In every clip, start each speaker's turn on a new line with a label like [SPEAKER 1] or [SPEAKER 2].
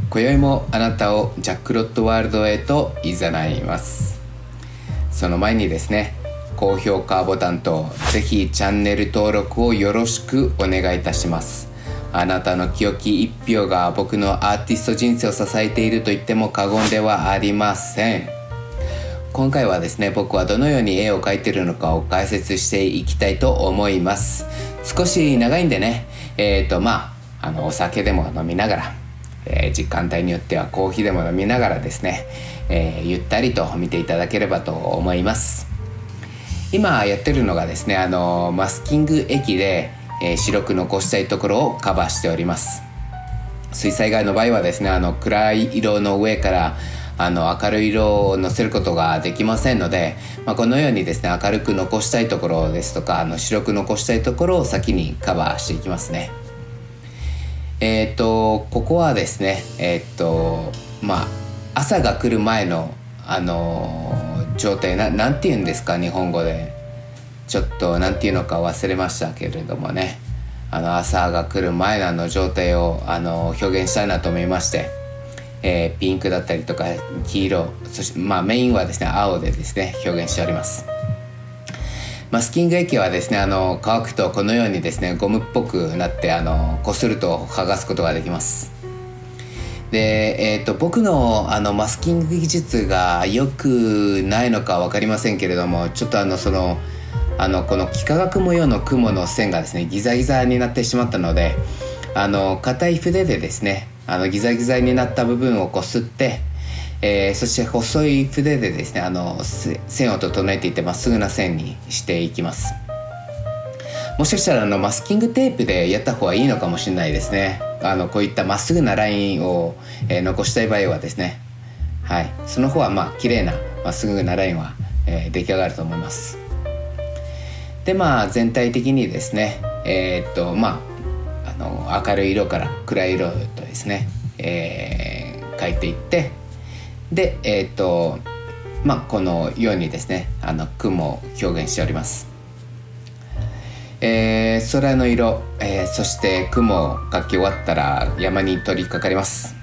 [SPEAKER 1] 今宵もあなたをジャックロットワールドへと誘います。その前にですね、高評価ボタンとぜひチャンネル登録をよろしくお願いいたします。あなたの清き一票が僕のアーティスト人生を支えていると言っても過言ではありません。今回はですね、僕はどのように絵を描いているのかを解説していきたいと思います。少し長いんでね、お酒でも飲みながら、時間帯によってはコーヒーでも飲みながらですね、ゆったりと見ていただければと思います。今やってるのがですね、マスキング液で、白く残したいところをカバーしております。水彩画の場合はですね、暗い色の上から明るい色をのせることができませんので、このようにですね、明るく残したいところですとか白く残したいところを先にカバーしていきますね。ここはですね、朝が来る前の状態なんて言うんですか、日本語でちょっとなんて言うのか忘れましたけれどもね、朝が来る前の状態を表現したいなと思いまして、ピンクだったりとか黄色、そしてメインはですね青でですね表現しております。マスキング液はですね乾くとこのようにですねゴムっぽくなってこすると剥がすことができます。で、僕のマスキング技術が良くないのか分かりませんけれども、ちょっとこの幾何学模様の雲の線がですねギザギザになってしまったので、硬い筆でですねギザギザになった部分をこすって、そして細い筆でですね線を整えていってまっすぐな線にしていきます。もしかしたらマスキングテープでやった方がいいのかもしれないですね。こういったまっすぐなラインを、残したい場合はですね、はい、その方は綺麗なまっすぐなラインは、出来上がると思います。で全体的にですね明るい色から暗い色とですね、描いていって、でこのようにですね雲を表現しております。空の色、そして雲を描き終わったら山に取り掛かります。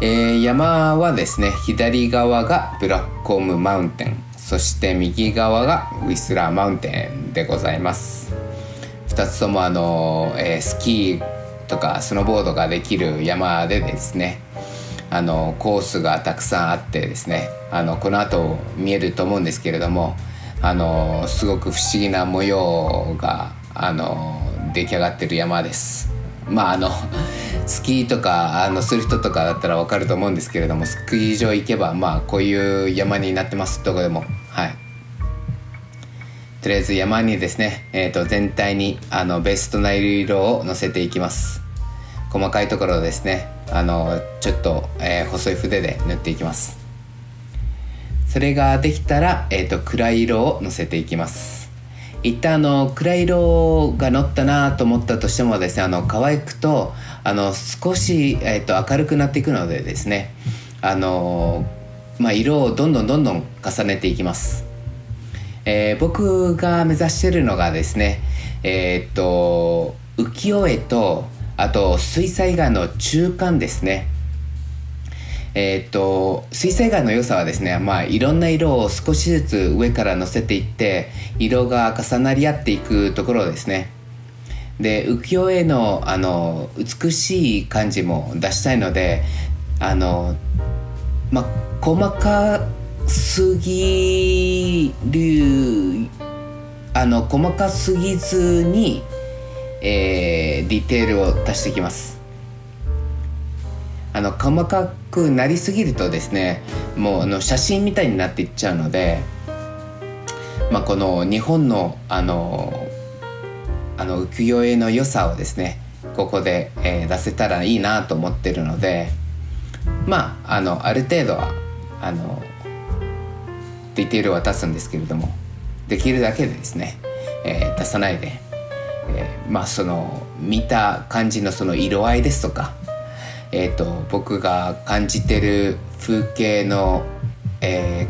[SPEAKER 1] 山はですね左側がブラックコムマウンテン、そして右側がウィスラーマウンテンでございます。2つともスキーとかスノーボードができる山でですねコースがたくさんあってですねこの後見えると思うんですけれどもすごく不思議な模様が出来上がってる山です。スキーとかする人とかだったら分かると思うんですけれども、スキー場行けばこういう山になってます。どこでも、はい、とりあえず山にですね、全体にベースとなる色をのせていきます。細かいところをですねちょっと、細い筆で塗っていきます。それができたら、暗い色をのせていきます。一旦暗い色がのったなと思ったとしてもですね乾くと少し、明るくなっていくのでですね色をどんどん重ねていきます。僕が目指しているのがですね浮世絵とあと水彩画の中間ですね。水彩画の良さはですねいろんな色を少しずつ上からのせていって色が重なり合っていくところですね。で浮世絵の美しい感じも出したいので細かすぎる細かすぎずに、ディテールを足していきます。細かくなりすぎるとですねもう写真みたいになっていっちゃうので、この日本の浮世絵の良さをですねここで、出せたらいいなと思ってるので、ある程度はディテールは足すんですけれども、できるだけでですね、出さないで、その見た感じのその色合いですとか、僕が感じてる風景の、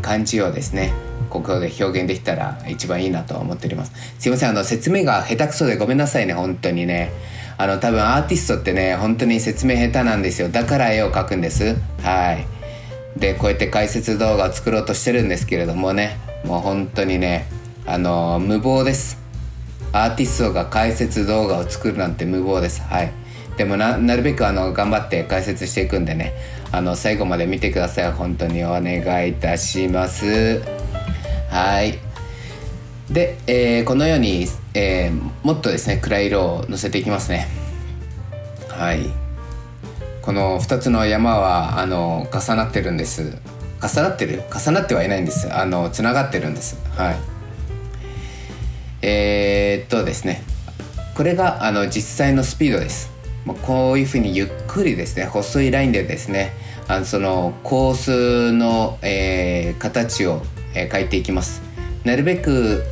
[SPEAKER 1] 感じをですねここで表現できたら一番いいなと思っております。すいません説明が下手くそでごめんなさいね。本当にね多分アーティストってね本当に説明下手なんですよ。だから絵を描くんです。はい。でこうやって解説動画を作ろうとしてるんですけれどもね、もう本当にね無謀です。アーティストが解説動画を作るなんて無謀です。はい。でも なるべく頑張って解説していくんでね、最後まで見てください。本当にお願いいたします。はい。で、このように、もっとですね暗い色をのせていきますね。はい。この2つの山は重なってるんです。重なってはいないんです。つながってるんです。はい。ですね、これが実際のスピードです。こういうふうにゆっくりですね、細いラインでですねそのコースの、形を、描いていきます。なるべく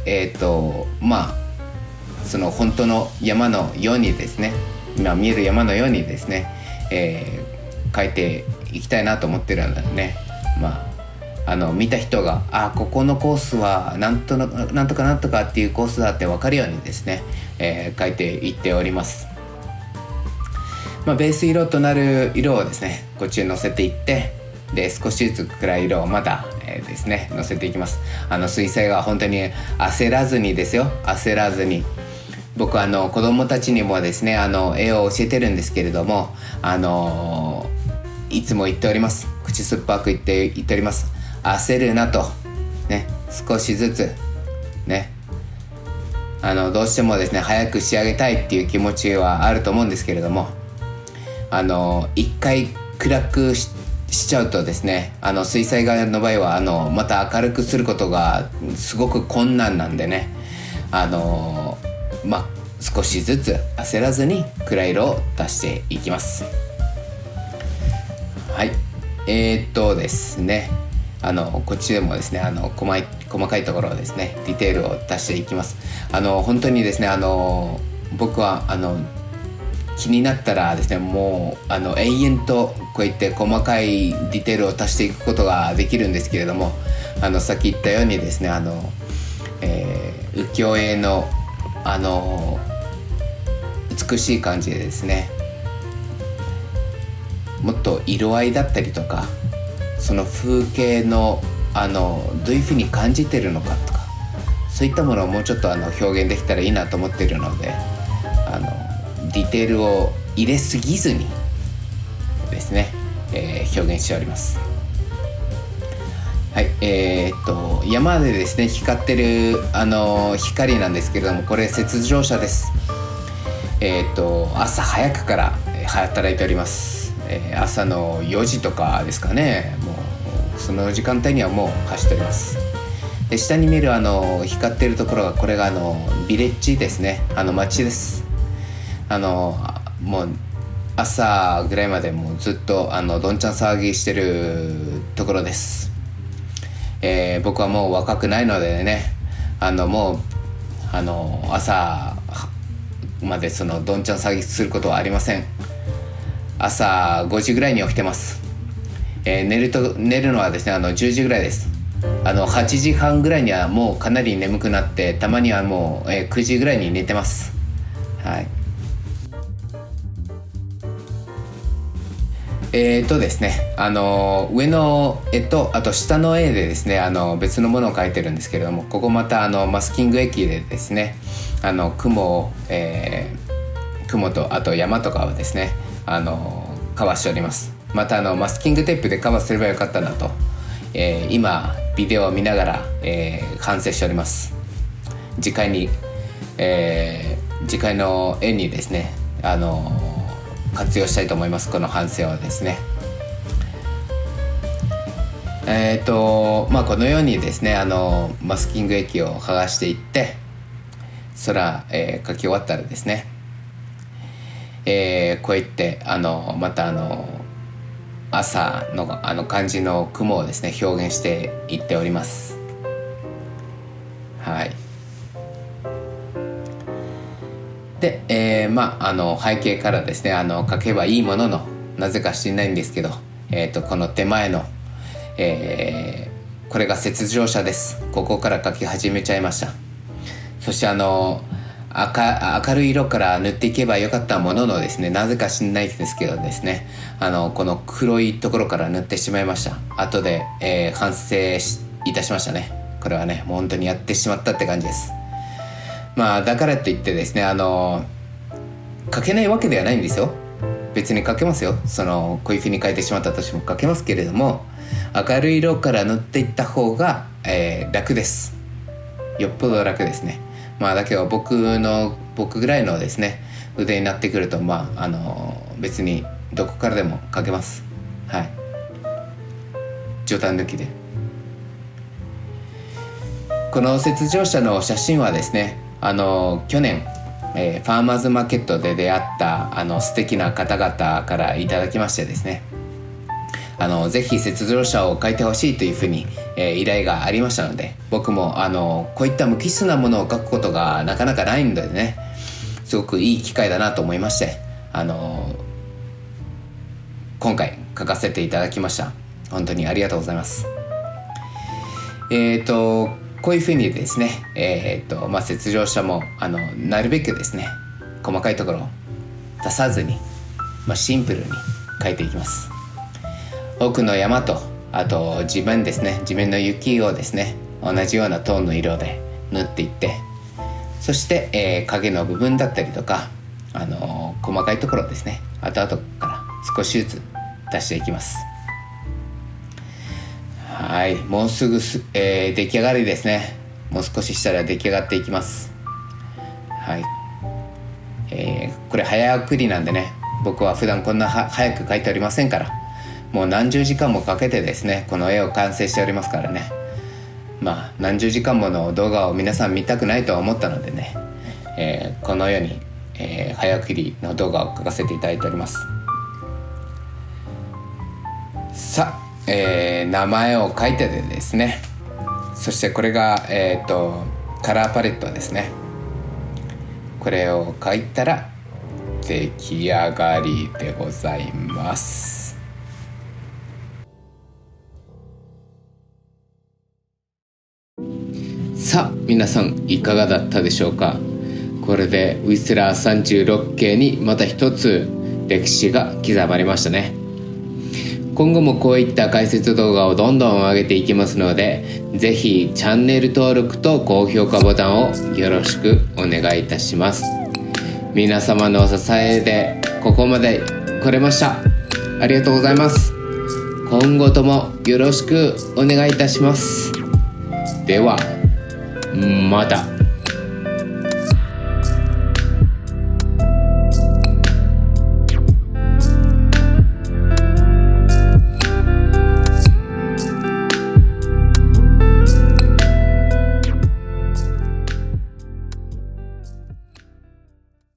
[SPEAKER 1] その本当の山のようにですね、今見える山のようにですね、描いていきたいなと思ってるんだね。見た人がここのコースはなんとかっていうコースだって分かるようにですね、描いていっております。ベース色となる色をですねこっちに乗せていって、で少しずつ暗い色をまた、ですね乗せていきます。水彩画は本当に焦らずにですよ。焦らずに。僕子供たちにもですね絵を教えてるんですけれども、いつも言っております。口酸っぱく言っております。焦るなとね、少しずつね、どうしてもですね早く仕上げたいっていう気持ちはあると思うんですけれども、一回暗くしちゃうとですね水彩画の場合はまた明るくすることがすごく困難なんでね、少しずつ焦らずに暗い色を出していきます。はい。ですねこっちでもですね細かいところをですねディテールを出していきます。本当にですね僕は気になったらですねもう永遠とこうやって細かいディテールを足していくことができるんですけれども、さっき言ったようにですね浮世絵の美しい感じでですね、もっと色合いだったりとかその風景のどういうふうに感じてるのかとか、そういったものをもうちょっと表現できたらいいなと思っているのでディテールを入れすぎずにですね、表現しております。はい。山でですね光ってる光なんですけれども、これ雪上車です。朝早くから働いております。朝の4時とかですかね。もうその時間帯にはもう走っております。で下に見える光ってるところが、これがビレッジですね。街です。もう朝ぐらいまでもうずっとどんちゃん騒ぎしてるところです。僕はもう若くないのでねもう朝までそのどんちゃん騒ぎすることはありません。朝5時ぐらいに起きてます。寝るのはですね10時ぐらいです。8時半ぐらいにはもうかなり眠くなって、たまにはもう、9時ぐらいに寝てます。はい。ですね上の絵とあと下の絵でですね別のものを描いてるんですけれども、ここまたマスキング液でですね雲とあと山とかをですねカバーしております。またマスキングテープでカバーすればよかったなと、今ビデオを見ながら、反省しております。次回の絵にですね活用したいと思います。この反省はですねこのようにですねマスキング液を剥がしていって描き終わったらですね、こうやってまた朝の感じの雲をですね表現していっております。はい。で、背景からですね描けばいいものの、なぜか知らないんですけど、この手前の、これが雪上車です。ここから描き始めちゃいました。そして明るい色から塗っていけばよかったもののですね、なぜか知んないですけどですね、この黒いところから塗ってしまいました。後で、反省いたしましたね。これはね、もう本当にやってしまったって感じです。だからといってですね、描けないわけではないんですよ。別に描けますよ。こういう風に描いてしまったとしても描けますけれども、明るい色から塗っていった方が、楽です。よっぽど楽ですね。だけど僕ぐらいのですね腕になってくると別にどこからでも描けます。はい、冗談抜きで。この雪上車の写真はですね、去年、ファーマーズマーケットで出会った素敵な方々からいただきましてですね、ぜひ雪上車を描いてほしいというふうに、依頼がありましたので、僕もこういった無機質なものを描くことがなかなかないのでね、すごくいい機会だなと思いまして、今回描かせていただきました。本当にありがとうございます。こういうふうにですね、雪上車もなるべくですね細かいところを出さずに、シンプルに描いていきます。奥の山とあと地面ですね、地面の雪をですね同じようなトーンの色で塗っていって、そして、影の部分だったりとか細かいところですね、後々から少しずつ出していきます。はい、もうすぐ出来上がりですね。もう少ししたら出来上がっていきます。はい、これ早送りなんでね、僕は普段こんな早く描いておりませんから、もう何十時間もかけてですねこの絵を完成しておりますからね。何十時間もの動画を皆さん見たくないとは思ったのでね、このように、早送りの動画を描かせていただいております。さあ、名前を書いてでですね、そしてこれが、カラーパレットですね。これを書いたら出来上がりでございます。さあ皆さんいかがだったでしょうか。これでウィスラー36系にまた一つ歴史が刻まれましたね。今後もこういった解説動画をどんどん上げていきますので、ぜひチャンネル登録と高評価ボタンをよろしくお願いいたします。皆様のお支えでここまで来れました。ありがとうございます。今後ともよろしくお願いいたします。ではまた。